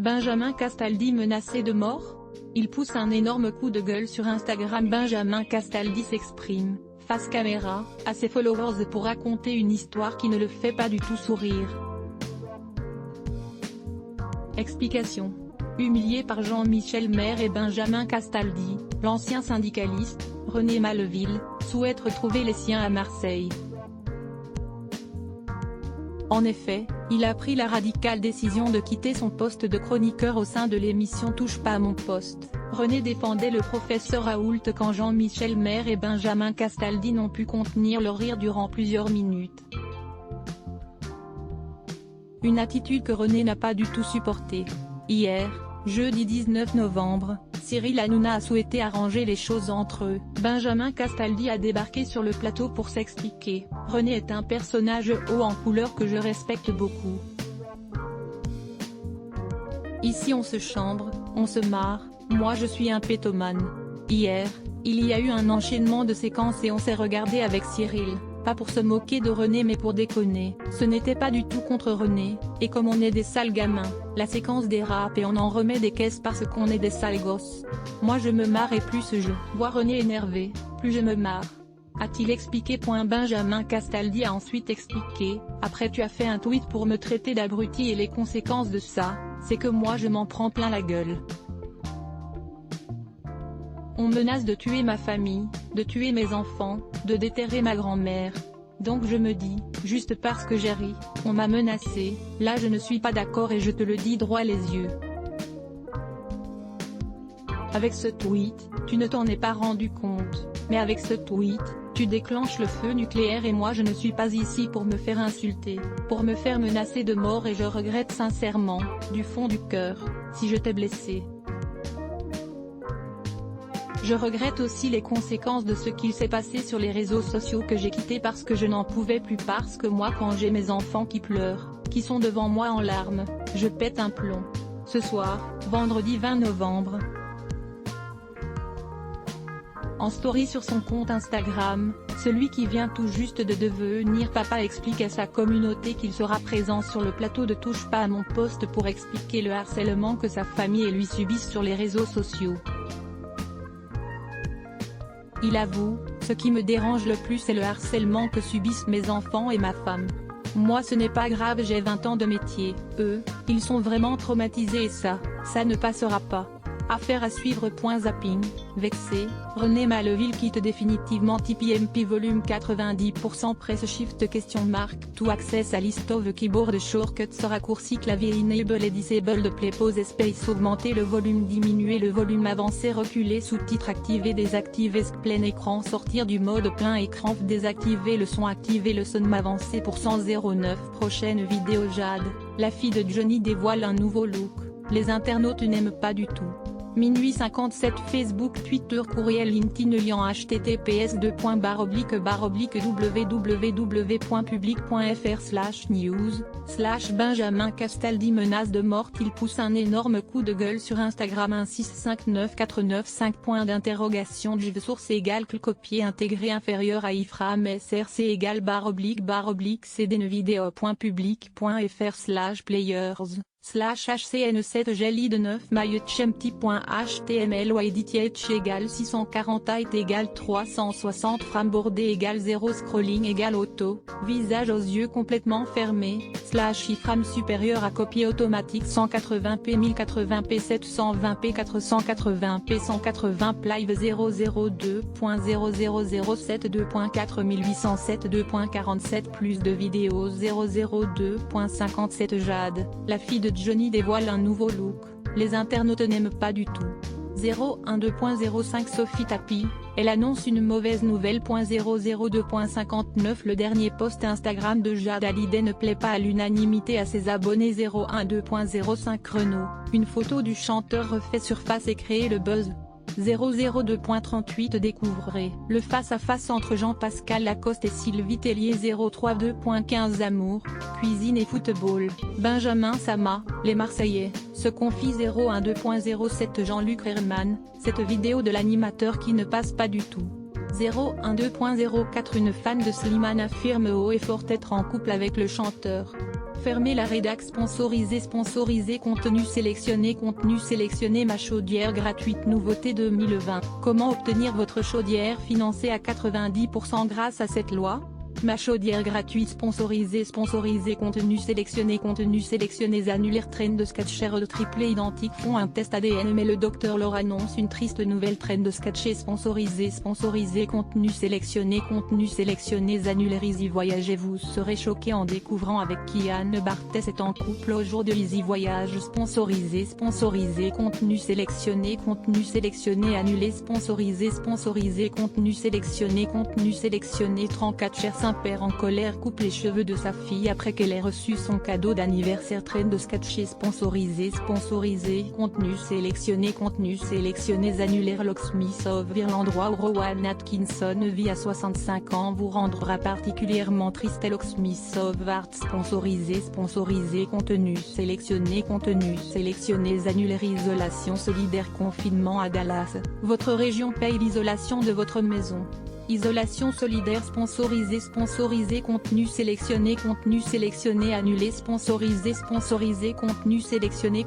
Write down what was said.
Benjamin Castaldi menacé de mort? Il pousse un énorme coup de gueule sur Instagram. Benjamin Castaldi s'exprime, face caméra, à ses followers pour raconter une histoire qui ne le fait pas du tout sourire. Explication. Humilié par Jean-Michel Maire et Benjamin Castaldi, l'ancien syndicaliste, René Maleville, souhaite retrouver les siens à Marseille. En effet, il a pris la radicale décision de quitter son poste de chroniqueur au sein de l'émission Touche pas à mon poste. René défendait le professeur Raoult quand Jean-Michel Maire et Benjamin Castaldi n'ont pu contenir leur rire durant plusieurs minutes. Une attitude que René n'a pas du tout supportée. Hier, jeudi 19 novembre, Cyril Hanouna a souhaité arranger les choses entre eux. Benjamin Castaldi a débarqué sur le plateau pour s'expliquer. René est un personnage haut en couleur que je respecte beaucoup. Ici on se chambre, on se marre, moi je suis un pétomane. Hier, il y a eu un enchaînement de séquences et on s'est regardé avec Cyril. Pas pour se moquer de René mais pour déconner. Ce n'était pas du tout contre René, et comme on est des sales gamins, la séquence dérape et on en remet des caisses parce qu'on est des sales gosses. Moi je me marre et plus je vois René énervé, plus je me marre. A-t-il expliqué. Benjamin Castaldi a ensuite expliqué, après tu as fait un tweet pour me traiter d'abruti et les conséquences de ça, c'est que moi je m'en prends plein la gueule. On menace de tuer ma famille, de tuer mes enfants, de déterrer ma grand-mère. Donc je me dis, juste parce que j'ai ri, on m'a menacé, là je ne suis pas d'accord et je te le dis droit les yeux. Avec ce tweet, tu ne t'en es pas rendu compte, mais avec ce tweet, tu déclenches le feu nucléaire et moi je ne suis pas ici pour me faire insulter, pour me faire menacer de mort et je regrette sincèrement, du fond du cœur, si je t'ai blessé. Je regrette aussi les conséquences de ce qu'il s'est passé sur les réseaux sociaux que j'ai quitté parce que je n'en pouvais plus parce que moi quand j'ai mes enfants qui pleurent, qui sont devant moi en larmes, je pète un plomb. Ce soir, vendredi 20 novembre. En story sur son compte Instagram, celui qui vient tout juste de devenir papa explique à sa communauté qu'il sera présent sur le plateau de Touche pas à mon poste pour expliquer le harcèlement que sa famille et lui subissent sur les réseaux sociaux. Il avoue, ce qui me dérange le plus c'est le harcèlement que subissent mes enfants et ma femme. Moi ce n'est pas grave, j'ai 20 ans de métier, eux, ils sont vraiment traumatisés et ça ne passera pas. Affaire à suivre. Zapping, vexé, René Maleville quitte définitivement TPMP volume 90% press shift ? To access à list of keyboard shortcuts raccourci clavier enable et disable play pause space augmenter le volume diminuer le volume avancer reculer sous-titres activer désactiver plein écran sortir du mode plein écran désactiver le son activer le son avancer %09 prochaine vidéo Jade, la fille de Johnny dévoile un nouveau look, les internautes n'aiment pas du tout. Minuit 57 Facebook Twitter courriel LinkedIn lien https://www.public.fr/news/ Benjamin Castaldi menace de mort. Il pousse un énorme coup de gueule sur Instagram. 1659495 source égale copier intégré inférieur à iframe src égale /vidéo.public.fr/players /hcn7 gelid 9 mailletchempty.html width égale 640 height égale 360 frame bordé égale 0 scrolling égale auto, visage aux yeux complètement fermés, iframe supérieur à copie automatique 180p 1080p 720p 480p 180 live 002.0007 2.4 1807 2.47 plus de vidéos 002.57 Jade, la fille de Johnny dévoile un nouveau look, les internautes n'aiment pas du tout. 012.05 Sophie Tapi, elle annonce une mauvaise nouvelle. 002.59 Le dernier post Instagram de Jade Hallyday ne plaît pas à l'unanimité à ses abonnés. 012.05 Renaud, une photo du chanteur refait surface et crée le buzz. 002.38 Découvrez le face-à-face entre Jean-Pascal Lacoste et Sylvie Tellier. 032.15 Amour, cuisine et football, Benjamin Sama, les Marseillais, se confient. 012.07 Jean-Luc Herman, cette vidéo de l'animateur qui ne passe pas du tout. 012.04 Une fan de Slimane affirme haut et fort être en couple avec le chanteur. fermer la rédac sponsorisé contenu sélectionné ma chaudière gratuite nouveauté 2020. Comment obtenir votre chaudière financée à 90% grâce à cette loi? Ma chaudière gratuite sponsorisé contenu sélectionné annulaire trend de sketcher de triplé identique font un test ADN mais le docteur leur annonce une triste nouvelle trend de sketcher sponsorisé contenu sélectionné annulaire Easy Voyage vous serez choqué en découvrant avec qui Anne Barthès est en couple au jour de Easy Voyage sponsorisé contenu sélectionné annulé sponsorisé contenu sélectionné 34 chers Saint-Père en colère coupe les cheveux de sa fille après qu'elle ait reçu son cadeau d'anniversaire train de sketcher sponsorisé contenu sélectionné annulaire Locksmith of l'endroit où Rowan Atkinson vit à 65 ans vous rendra particulièrement triste. Locksmith of Art sponsorisé contenu sélectionné annulaire isolation solidaire confinement à Dallas, votre région paye l'isolation de votre maison. Isolation solidaire sponsorisé contenu sélectionné annulé sponsorisé contenu sélectionné